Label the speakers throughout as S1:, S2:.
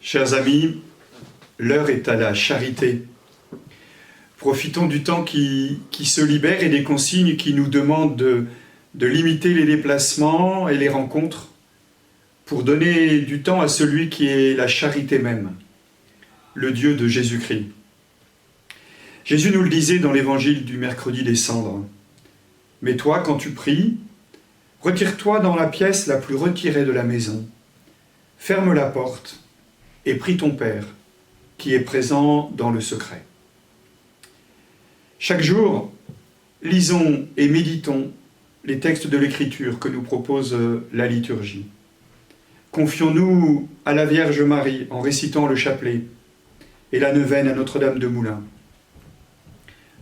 S1: Chers amis, l'heure est à la charité. Profitons du temps qui se libère et des consignes qui nous demandent de limiter les déplacements et les rencontres pour donner du temps à celui qui est la charité même, le Dieu de Jésus-Christ. Jésus nous le disait dans l'évangile du mercredi des Cendres. « Mais toi, quand tu pries, retire-toi dans la pièce la plus retirée de la maison, ferme la porte et prie ton Père, qui est présent dans le secret. » Chaque jour, lisons et méditons les textes de l'Écriture que nous propose la liturgie. Confions-nous à la Vierge Marie en récitant le chapelet et la neuvaine à Notre-Dame de Moulins.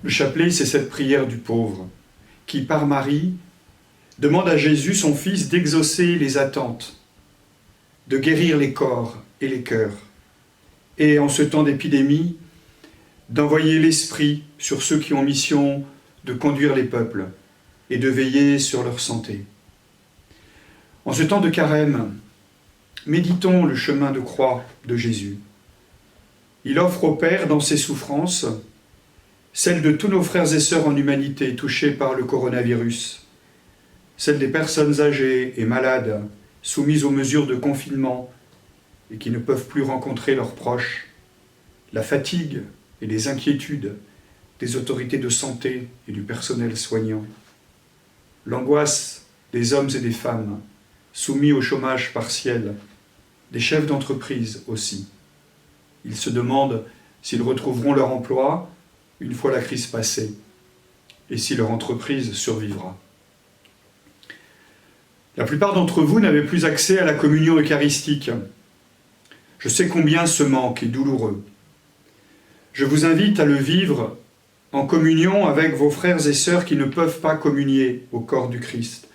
S1: Le chapelet, c'est cette prière du pauvre qui, par Marie, demande à Jésus, son Fils, d'exaucer les attentes, de guérir les corps et les cœurs, et en ce temps d'épidémie, d'envoyer l'Esprit sur ceux qui ont mission de conduire les peuples et de veiller sur leur santé. En ce temps de carême, méditons le chemin de croix de Jésus. Il offre au Père, dans ses souffrances, celle de tous nos frères et sœurs en humanité touchés par le coronavirus, celle des personnes âgées et malades soumises aux mesures de confinement et qui ne peuvent plus rencontrer leurs proches, la fatigue et les inquiétudes des autorités de santé et du personnel soignant, l'angoisse des hommes et des femmes soumis au chômage partiel, des chefs d'entreprise aussi. Ils se demandent s'ils retrouveront leur emploi une fois la crise passée et si leur entreprise survivra. La plupart d'entre vous n'avaient plus accès à la communion eucharistique. Je sais combien ce manque est douloureux. Je vous invite à le vivre en communion avec vos frères et sœurs qui ne peuvent pas communier au corps du Christ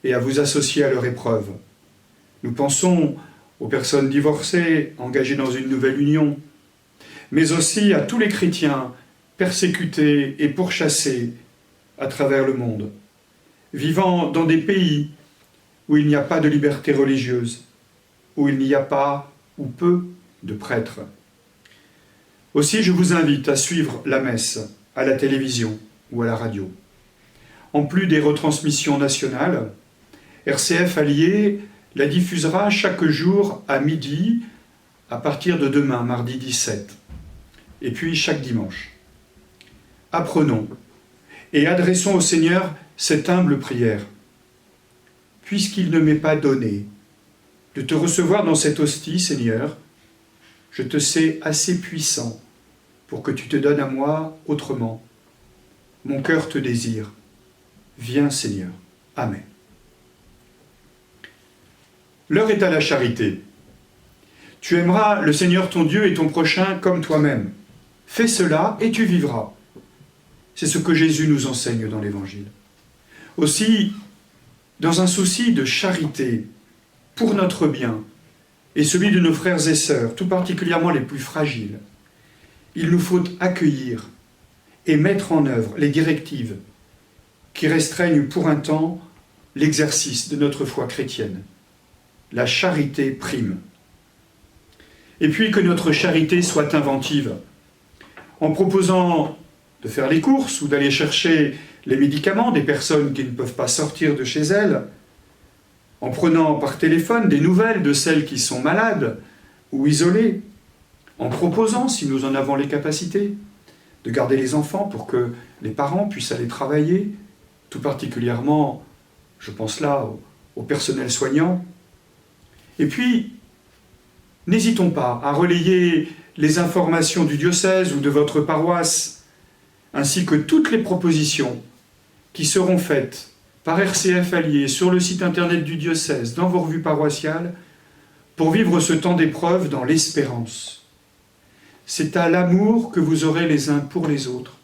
S1: et à vous associer à leur épreuve. Nous pensons aux personnes divorcées, engagées dans une nouvelle union, mais aussi à tous les chrétiens persécutés et pourchassés à travers le monde, vivant dans des pays où il n'y a pas de liberté religieuse, où il n'y a pas ou peu de prêtres. Aussi, je vous invite à suivre la messe à la télévision ou à la radio. En plus des retransmissions nationales, RCF Allier la diffusera chaque jour à midi à partir de demain, mardi 17, et puis chaque dimanche. Apprenons et adressons au Seigneur cette humble prière. Puisqu'il ne m'est pas donné de te recevoir dans cette hostie, Seigneur, je te sais assez puissant pour que tu te donnes à moi autrement. Mon cœur te désire. Viens, Seigneur. Amen. L'heure est à la charité. Tu aimeras le Seigneur ton Dieu et ton prochain comme toi-même. Fais cela et tu vivras. C'est ce que Jésus nous enseigne dans l'Évangile. Aussi, dans un souci de charité pour notre bien et celui de nos frères et sœurs, tout particulièrement les plus fragiles, il nous faut accueillir et mettre en œuvre les directives qui restreignent pour un temps l'exercice de notre foi chrétienne. La charité prime. Et puis que notre charité soit inventive, en proposant de faire les courses ou d'aller chercher les médicaments des personnes qui ne peuvent pas sortir de chez elles, en prenant par téléphone des nouvelles de celles qui sont malades ou isolées, en proposant, si nous en avons les capacités, de garder les enfants pour que les parents puissent aller travailler, tout particulièrement, je pense là, au personnel soignant. Et puis, n'hésitons pas à relayer les informations du diocèse ou de votre paroisse, ainsi que toutes les propositions qui seront faites par RCF Allier sur le site internet du diocèse, dans vos revues paroissiales, pour vivre ce temps d'épreuve dans l'espérance. C'est à l'amour que vous aurez les uns pour les autres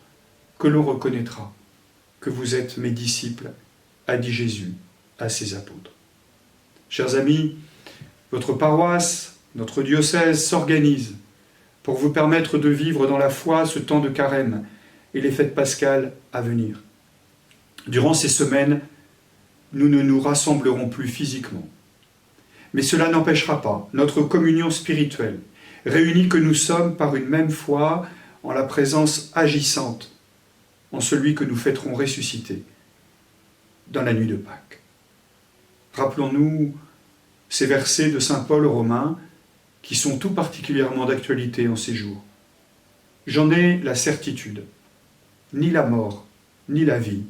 S1: que l'on reconnaîtra que vous êtes mes disciples, a dit Jésus à ses apôtres. Chers amis, votre paroisse, notre diocèse s'organise pour vous permettre de vivre dans la foi ce temps de carême et les fêtes pascales à venir. Durant ces semaines, nous ne nous rassemblerons plus physiquement. Mais cela n'empêchera pas notre communion spirituelle réunis que nous sommes par une même foi en la présence agissante, en celui que nous fêterons ressuscité dans la nuit de Pâques. Rappelons-nous ces versets de saint Paul aux Romains qui sont tout particulièrement d'actualité en ces jours. J'en ai la certitude, ni la mort, ni la vie,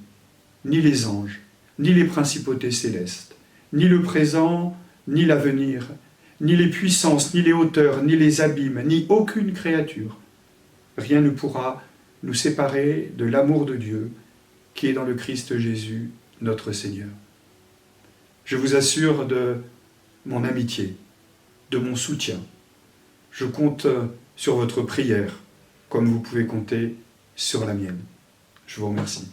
S1: ni les anges, ni les principautés célestes, ni le présent, ni l'avenir, ni les puissances, ni les hauteurs, ni les abîmes, ni aucune créature. Rien ne pourra nous séparer de l'amour de Dieu qui est dans le Christ Jésus, notre Seigneur. Je vous assure de mon amitié, de mon soutien. Je compte sur votre prière, comme vous pouvez compter sur la mienne. Je vous remercie.